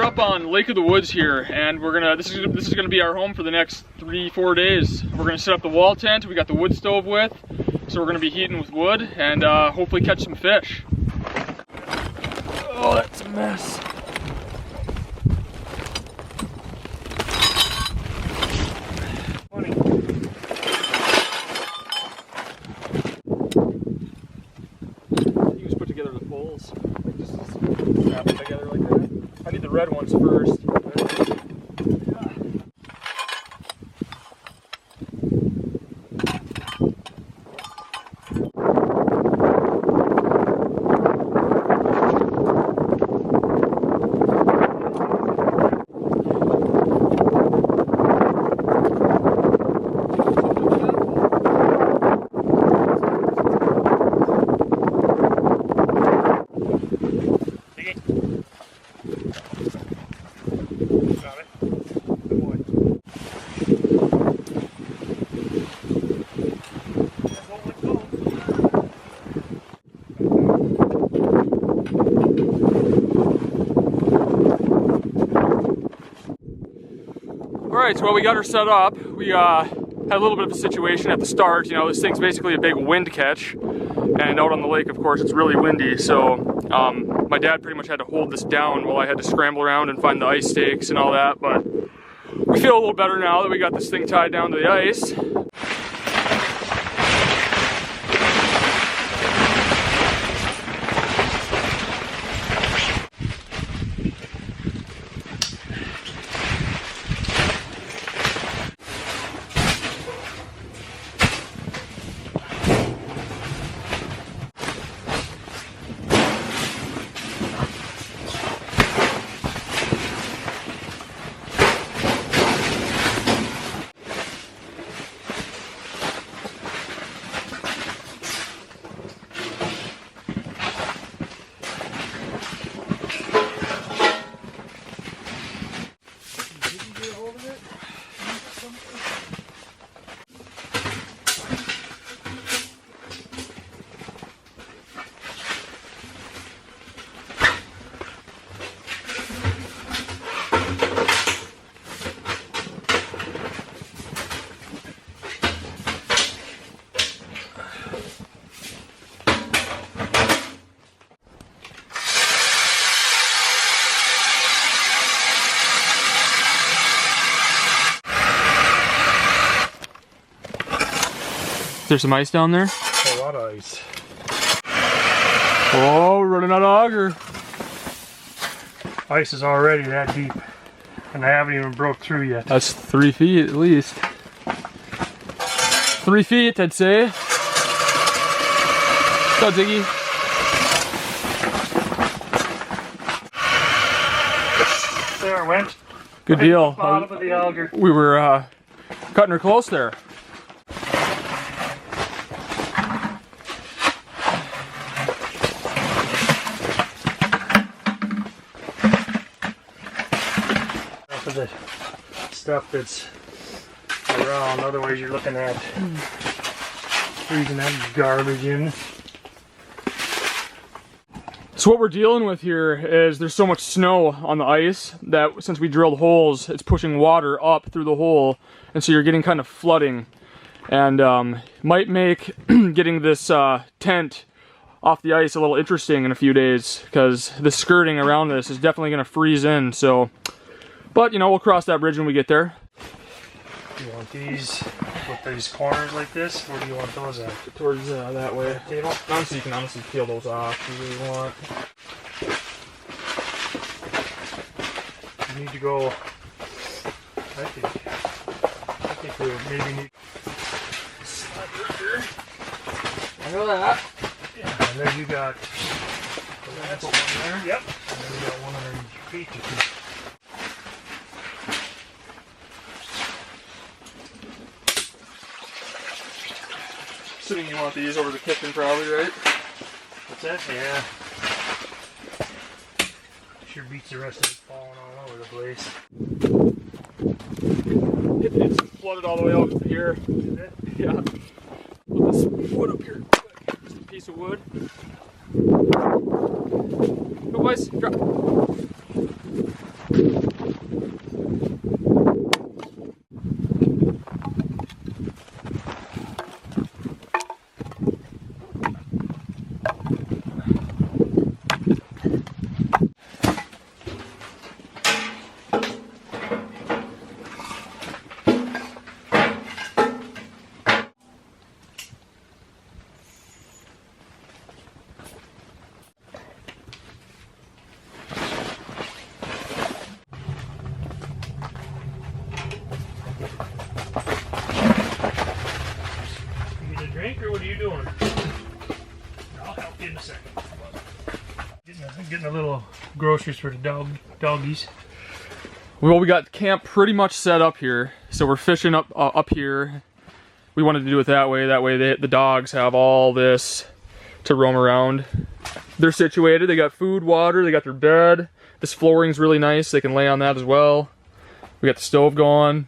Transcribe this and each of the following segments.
up on Lake of the Woods here, and we're gonna this is gonna be our home for the next 3-4 days. We're gonna set up the wall tent. We got the wood stove with, so we're gonna be heating with wood and hopefully catch some fish. Oh, that's a mess. Funny. You just put together the poles. Like just snap them together like that. I need the red ones first. Alright, so while we got her set up, we had a little bit of a situation at the start. You know, this thing's basically a big wind catch, and out on the lake, of course, it's really windy, so my dad pretty much had to hold this down while I had to scramble around and find the ice stakes and all that, but we feel a little better now that we got this thing tied down to the ice. Is there some ice down there? A lot of ice. Oh, we're running out of auger. Ice is already that deep, and I haven't even broke through yet. That's 3 feet at least. 3 feet, I'd say. Go, Ziggy. There it went. Good deal. Bottom of the auger. We were cutting her close there. The stuff that's around, otherwise you're looking at freezing that garbage in. So what we're dealing with here is there's so much snow on the ice that since we drilled holes, it's pushing water up through the hole, and so you're getting kind of flooding, and might make getting this tent off the ice a little interesting in a few days, because the skirting around this is definitely going to freeze in. So, but you know, we'll cross that bridge when we get there. You want these with these corners like this? Where do you want those at? Towards that way. Table? Honestly, you can honestly peel those off if you really want. You need to go. I think we maybe need. I know that. Yeah, and then you got. That's one there. Yep. And then you got one underneath your feet to keep. Assuming you want these over the kitchen, probably, right? What's that? Yeah. Sure beats the rest of it falling all over the place. It's flooded all the way out here. Is it? Yeah. Put this wood up here. Just a piece of wood. Go, boys. Drop. a little groceries for the doggies. Well, we got camp pretty much set up here, so we're fishing up here. We wanted to do it that way. That way the dogs have all this to roam around. They're situated. They got food, water. They got their bed. This flooring's really nice. They can lay on that as well. We got the stove going.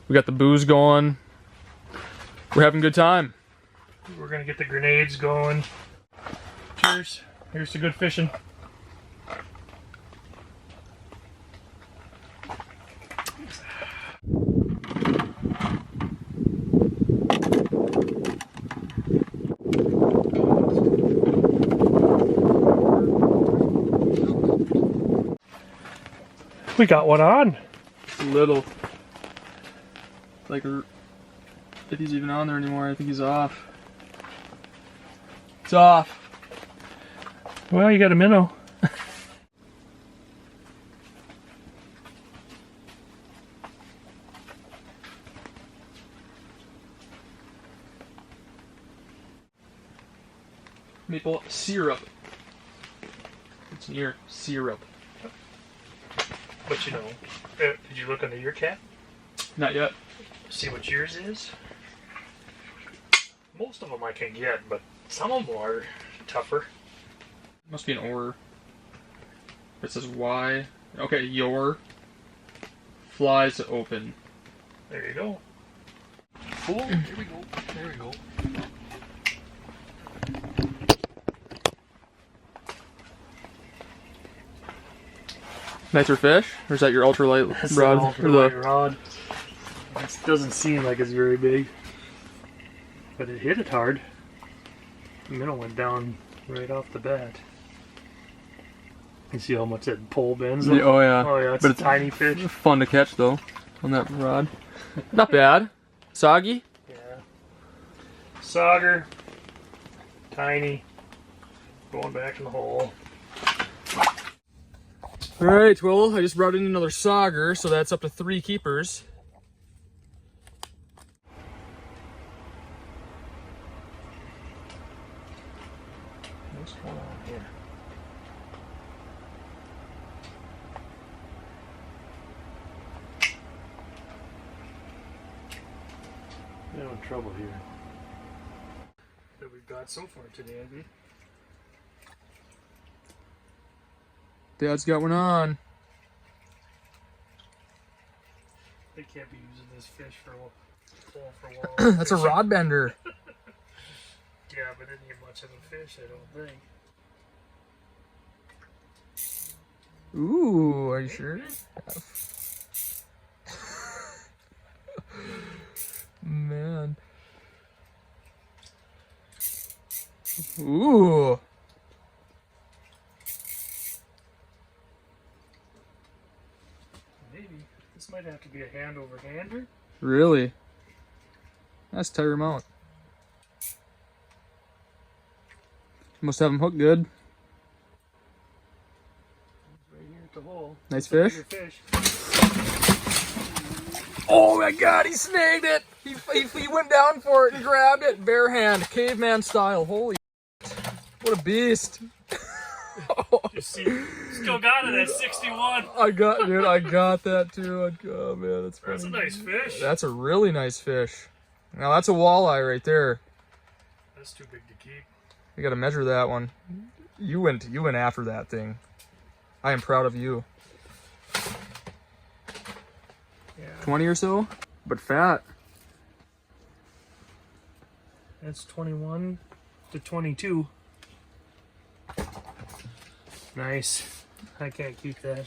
We got the booze going. We're having a good time. We're gonna get the grenades going. Cheers. Here's to good fishing. We got one on. It's a little. Like, if he's even on there anymore, I think he's off. It's off. Well, you got a minnow. Maple syrup. It's near syrup. But you know, did you look under your cap? Not yet. See what yours is? Most of them I can get, but some of them are tougher. Must be an or. It says Y. Okay, your flies open. There you go. Cool. Here we go. There we go. Nicer fish? Or is that your ultralight That's rod? an ultralight rod. It doesn't seem like it's very big, but it hit it hard. The minnow went down right off the bat. You see how much that pole bends? Yeah, oh yeah. Oh yeah, it's but a tiny fish. Fun to catch though, on that rod. Not bad. Soggy? Yeah. Sauger. Tiny. Going back in the hole. Alright, well, I just brought in another sauger, so that's up to 3 keepers. What's going on here? We're in trouble here. That we've got so far today, I think. Dad's got one on. They can't be using this fish for pole for walleye. That's a rod bender. Yeah, but it didn't get much of a fish, I don't think. Ooh, are you sure? Man. Ooh. Maybe. This might have to be a hand over hander. Really? That's tire mount. Must have him hooked good. Right here at the hole. Nice That's fish. a bigger fish. Oh my god, he snagged it! He went down for it and grabbed it. Bare hand, caveman style. Holy what a beast. You see, still got it at 61. I got that too. Oh man, that's funny. That's a nice fish. That's a really nice fish. Now that's a walleye right there. That's too big to keep. We gotta measure that one. You went after that thing. I am proud of you. Yeah. 20 or so, but fat. That's 21 to 22. Nice. I can't keep that.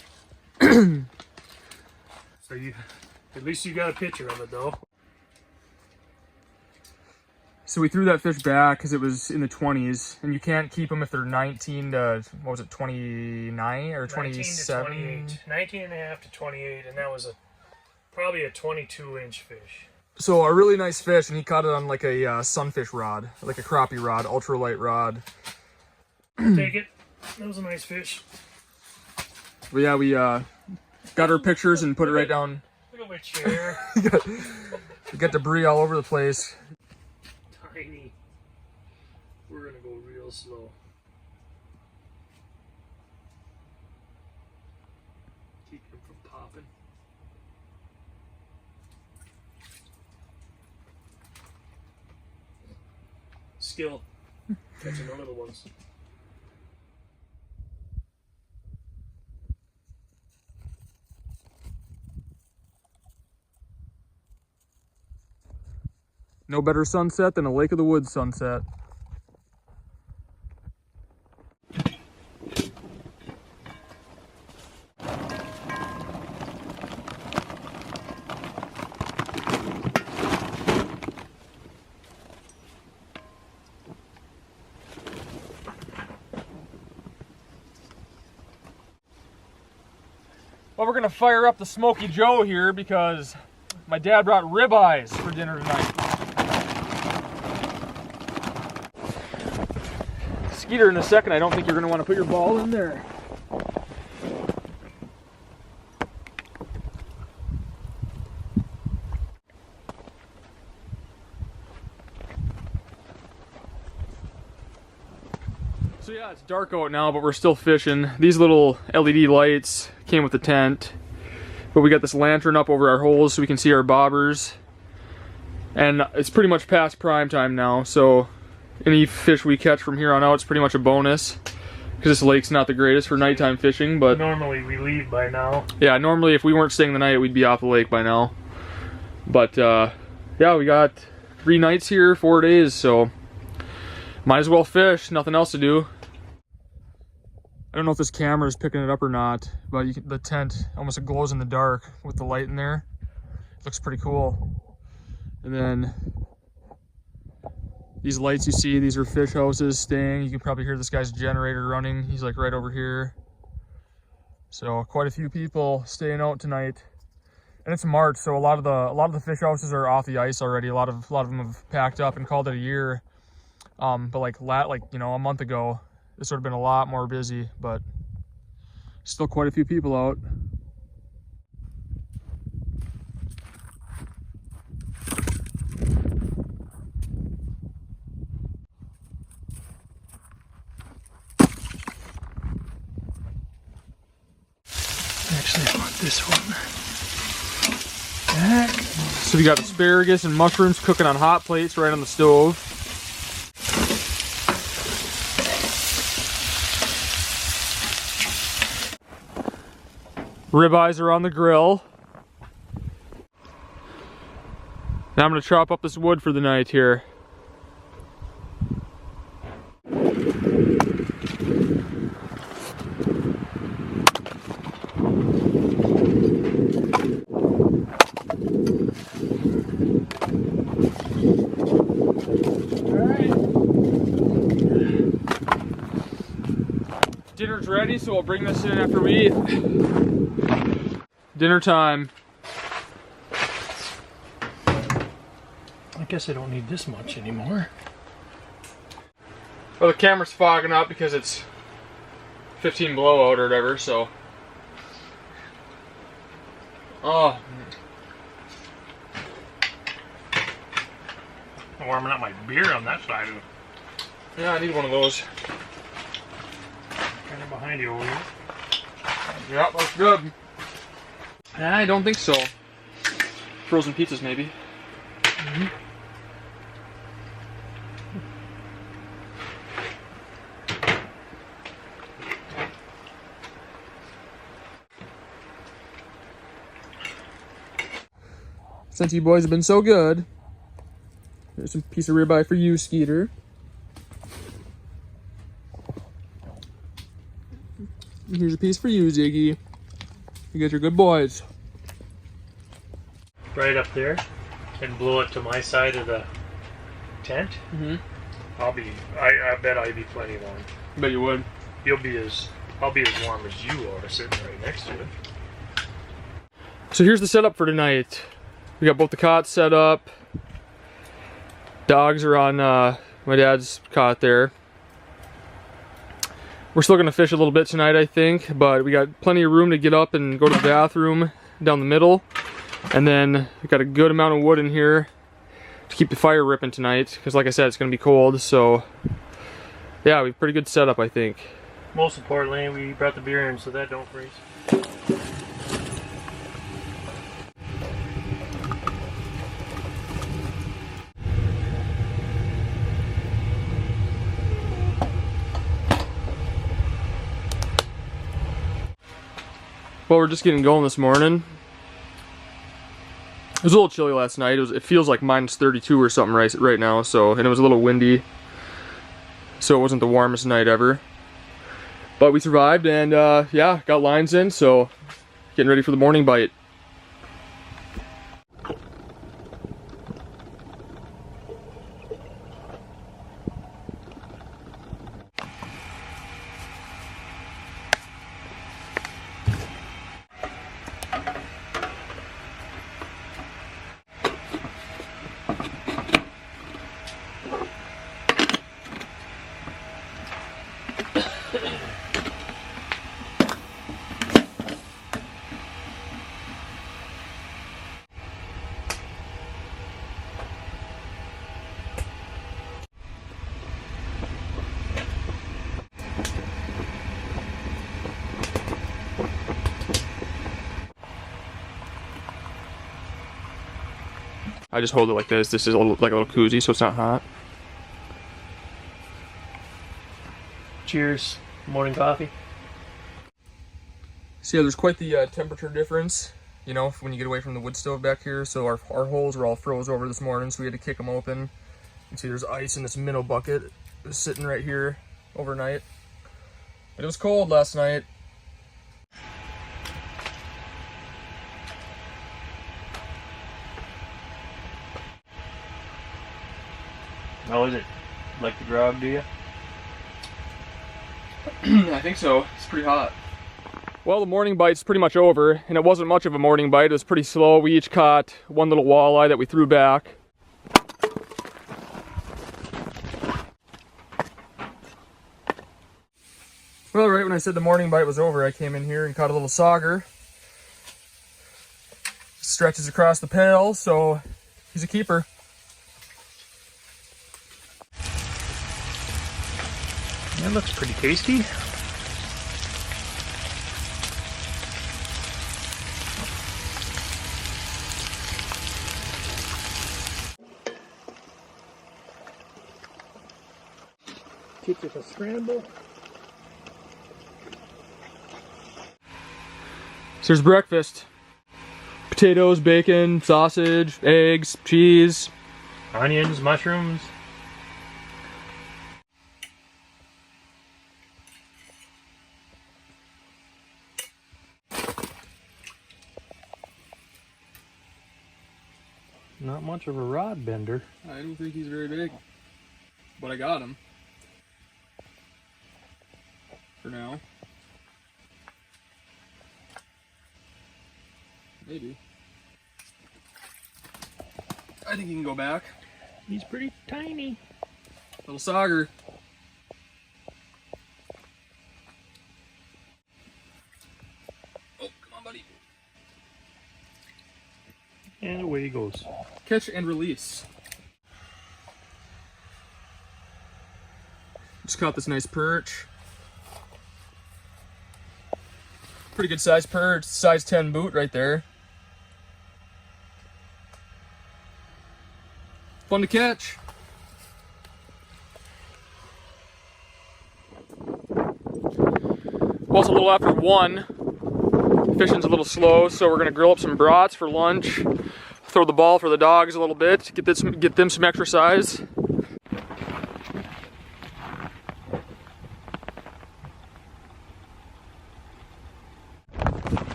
So at least you got a picture of it though. So we threw that fish back because it was in the 20s, and you can't keep them if they're 19 to, what was it, 29 or 27? 19 to 28. 19 and a half to 28, and that was probably a 22-inch fish. So a really nice fish, and he caught it on like a sunfish rod, like a crappie rod, ultralight rod. Take it. That was a nice fish. But yeah, we got our pictures and put it right down. Look at my chair. We got debris all over the place. Tiny. We're gonna go real slow. from popping. Skill. Catching the little ones. No better sunset than a Lake of the Woods sunset. Well, we're gonna fire up the Smoky Joe here because my dad brought ribeyes for dinner tonight. Skeeter, in a second, I don't think you're gonna want to put your ball in there. So yeah, it's dark out now, but we're still fishing. These little LED lights came with the tent, but we got this lantern up over our holes so we can see our bobbers. And it's pretty much past prime time now, so any fish we catch from here on out is pretty much a bonus, because this lake's not the greatest for nighttime fishing. But normally we leave by now. Yeah, normally if we weren't staying the night, we'd be off the lake by now. But yeah, we got 3 nights here, 4 days, so might as well fish, nothing else to do. I don't know if this camera is picking it up or not, but the tent almost glows in the dark with the light in there. It looks pretty cool. And then these lights you see, these are fish houses staying. You can probably hear this guy's generator running. He's like right over here. So quite a few people staying out tonight. And it's March, so a lot of the fish houses are off the ice already. A lot of them have packed up and called it a year. But like you know, a month ago, this would have been a lot more busy, but still quite a few people out. Actually, I want this one. So we got asparagus and mushrooms cooking on hot plates right on the stove. Ribeyes are on the grill. Now I'm gonna chop up this wood for the night here. Dinner's ready, so we'll bring this in after we eat. Dinner time. I guess I don't need this much anymore. Well, the camera's fogging up because it's 15 below out or whatever, so. Oh. I'm warming up my beer on that side of it. Yeah, I need one of those. Kind of behind you over here. Yep, that's good. I don't think so. Frozen pizzas, maybe. Mm-hmm. Since you boys have been so good, there's some piece of ribeye for you, Skeeter. And here's a piece for you, Ziggy. You guys are good boys. Right up there, and blow it to my side of the tent. Mm-hmm. I bet I'd be plenty warm. I bet you would. I'll be as warm as you are sitting right next to it. So here's the setup for tonight. We got both the cots set up. Dogs are on my dad's cot there. We're still gonna fish a little bit tonight, I think, but we got plenty of room to get up and go to the bathroom down the middle. And then we got a good amount of wood in here to keep the fire ripping tonight, because like I said, it's gonna be cold, so yeah, we have a pretty good setup, I think. Most importantly, we brought the beer in so that don't freeze. Well, we're just getting going this morning. It was a little chilly last night. It feels like -32 or something right now. So, and it was a little windy. So it wasn't the warmest night ever. But we survived, and yeah, got lines in. So getting ready for the morning bite. I just hold it like this. This is like a little koozie, so it's not hot. Cheers. Morning coffee. So yeah, there's quite the temperature difference, you know, when you get away from the wood stove back here. So our holes were all froze over this morning, so we had to kick them open. You can see there's ice in this minnow bucket. It was sitting right here overnight. But it was cold last night. How is it? Like the grog, do you? I think so. It's pretty hot. Well, the morning bite's pretty much over, and it wasn't much of a morning bite. It was pretty slow. We each caught one little walleye that we threw back. Well, right when I said the morning bite was over, I came in here and caught a little sauger. Stretches across the pail, so he's a keeper. That looks pretty tasty. Keeps it a scramble. So there's breakfast. Potatoes, bacon, sausage, eggs, cheese. Onions, mushrooms. Not much of a rod bender. I don't think he's very big, but I got him. For now. Maybe. I think he can go back. He's pretty tiny. Little sauger. Oh, come on, buddy. And away he goes. Catch and release. Just caught this nice perch. Pretty good size perch, size 10 boot right there. Fun to catch. Well, it's a little after 1. Fishing's a little slow, so we're gonna grill up some brats for lunch. Throw the ball for the dogs a little bit, get them some exercise.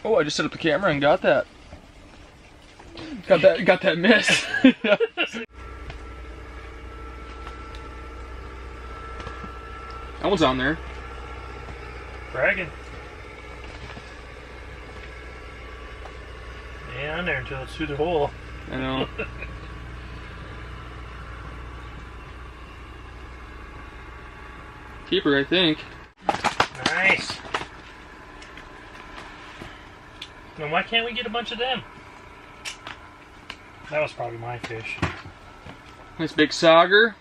Oh, I just set up the camera and got that. Got that miss. That one's on there. Bragging. Yeah, on there until it's through the hole. I know. Keeper, I think. Nice. Now why can't we get a bunch of them? That was probably my fish. Nice big sauger.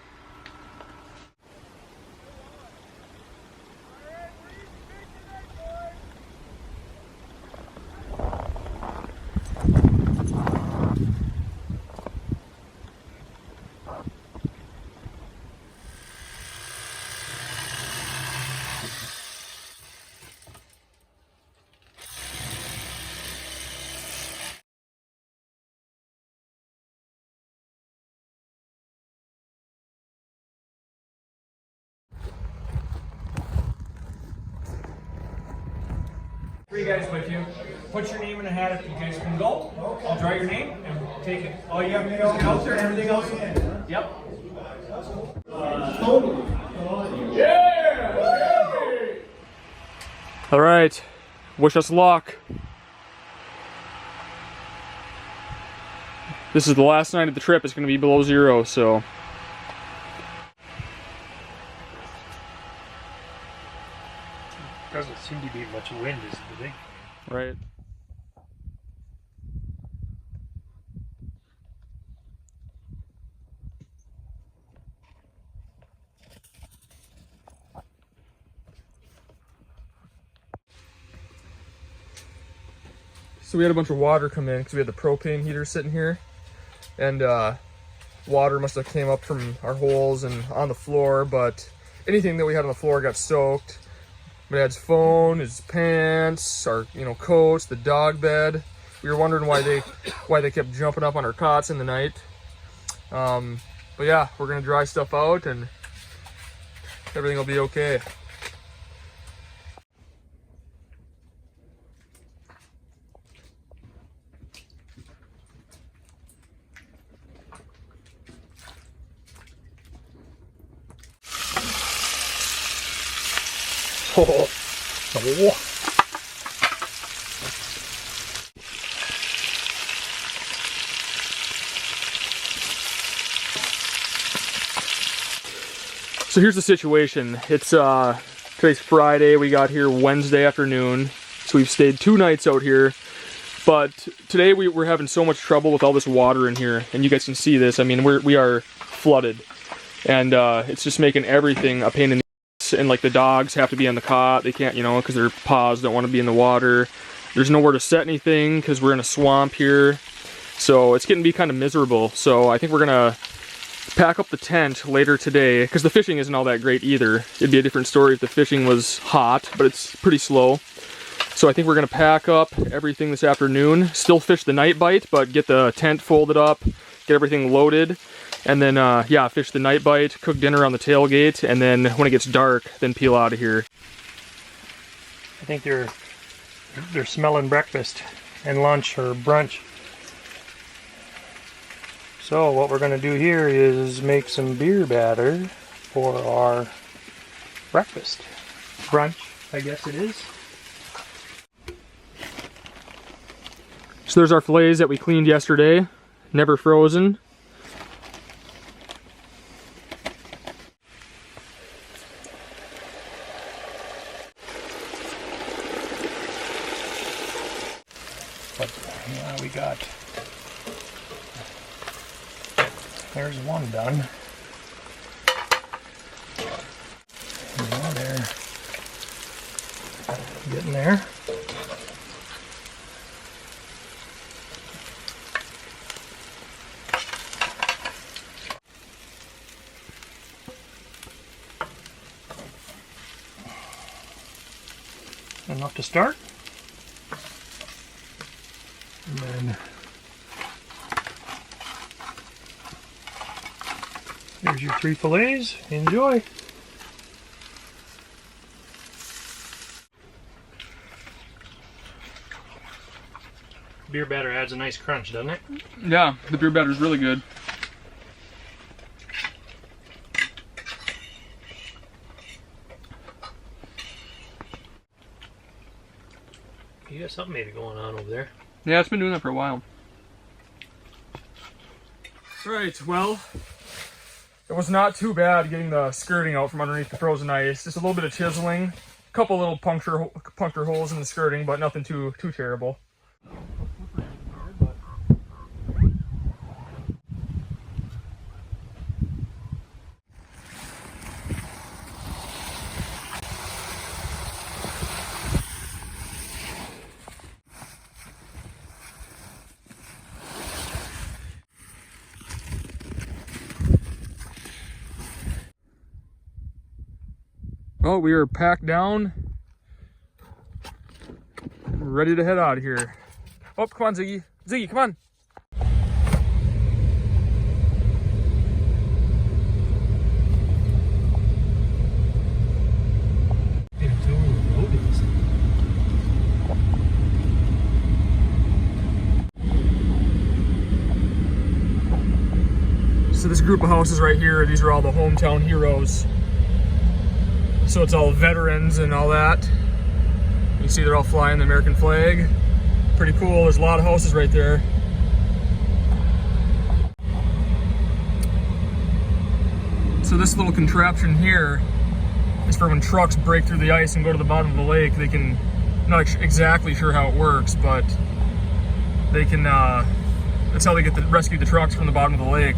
For you guys, but if you put your name in a hat, if you guys can go, I'll draw your name and take it. All you have to do is get out there and everything else in. Yep. All right, wish us luck. This is the last night of the trip. It's going to be below 0, so. Doesn't seem to be much wind, is it? Right. So we had a bunch of water come in because we had the propane heater sitting here, and water must have came up from our holes and on the floor, but anything that we had on the floor got soaked. My dad's phone, his pants, our coats, the dog bed. We were wondering why they kept jumping up on our cots in the night. But yeah, we're gonna dry stuff out and everything will be okay. Oh. Oh. So here's the situation. It's today's Friday. We got here Wednesday afternoon, so we've stayed 2 nights out here. But today we're having so much trouble with all this water in here, and you guys can see this. I mean, we are flooded, and it's just making everything a pain in the ass. And like the dogs have to be on the cot. They can't, because their paws don't want to be in the water. There's nowhere to set anything because we're in a swamp here. So it's getting to be kind of miserable. So I think we're gonna pack up the tent later today because the fishing isn't all that great either. It'd be a different story if the fishing was hot, but it's pretty slow. So I think we're gonna pack up everything this afternoon, still fish the night bite, but get the tent folded up, get everything loaded, and then yeah, fish the night bite, cook dinner on the tailgate, and then when it gets dark, then peel out of here. I think they're smelling breakfast and lunch or brunch. So what we're going to do here is make some beer batter for our breakfast. Brunch, I guess it is. So there's our fillets that we cleaned yesterday, never frozen. But yeah, we got, there's one done. Yeah, there. Getting there. Enough to start. And then there's your 3 fillets. Enjoy. Beer batter adds a nice crunch, doesn't it? Yeah, the beer batter is really good. You got something maybe going on over there. Yeah, it's been doing that for a while. Right, well, it was not too bad getting the skirting out from underneath the frozen ice. Just a little bit of chiseling, a couple little puncture holes in the skirting, but nothing too terrible. Well, we are packed down. We're ready to head out of here. Oh, come on, Ziggy. Ziggy, come on. So this group of houses right here, these are all the hometown heroes. So it's all veterans and all that. You can see they're all flying the American flag. Pretty cool. There's a lot of houses right there. So this little contraption here is for when trucks break through the ice and go to the bottom of the lake. They can, I'm not exactly sure how it works, but they can, that's how they get rescue the trucks from the bottom of the lake.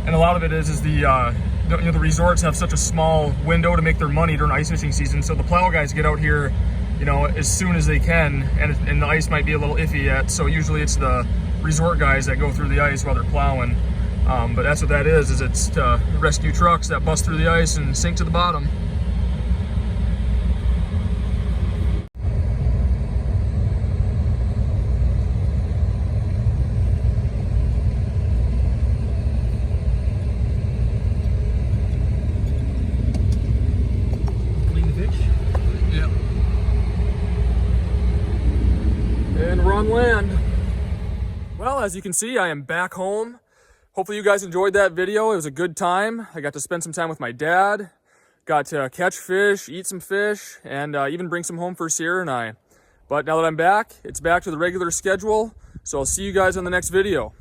And a lot of it is the the resorts have such a small window to make their money during ice fishing season, so the plow guys get out here, you know, as soon as they can, and the ice might be a little iffy yet, so usually it's the resort guys that go through the ice while they're plowing. But that's what that is it's to rescue trucks that bust through the ice and sink to the bottom. And we're on land. Well, as you can see, I am back home. Hopefully you guys enjoyed that video. It was a good time. I got to spend some time with my dad, got to catch fish, eat some fish, and even bring some home for Cierra and I. But now that I'm back, it's back to the regular schedule. So I'll see you guys on the next video.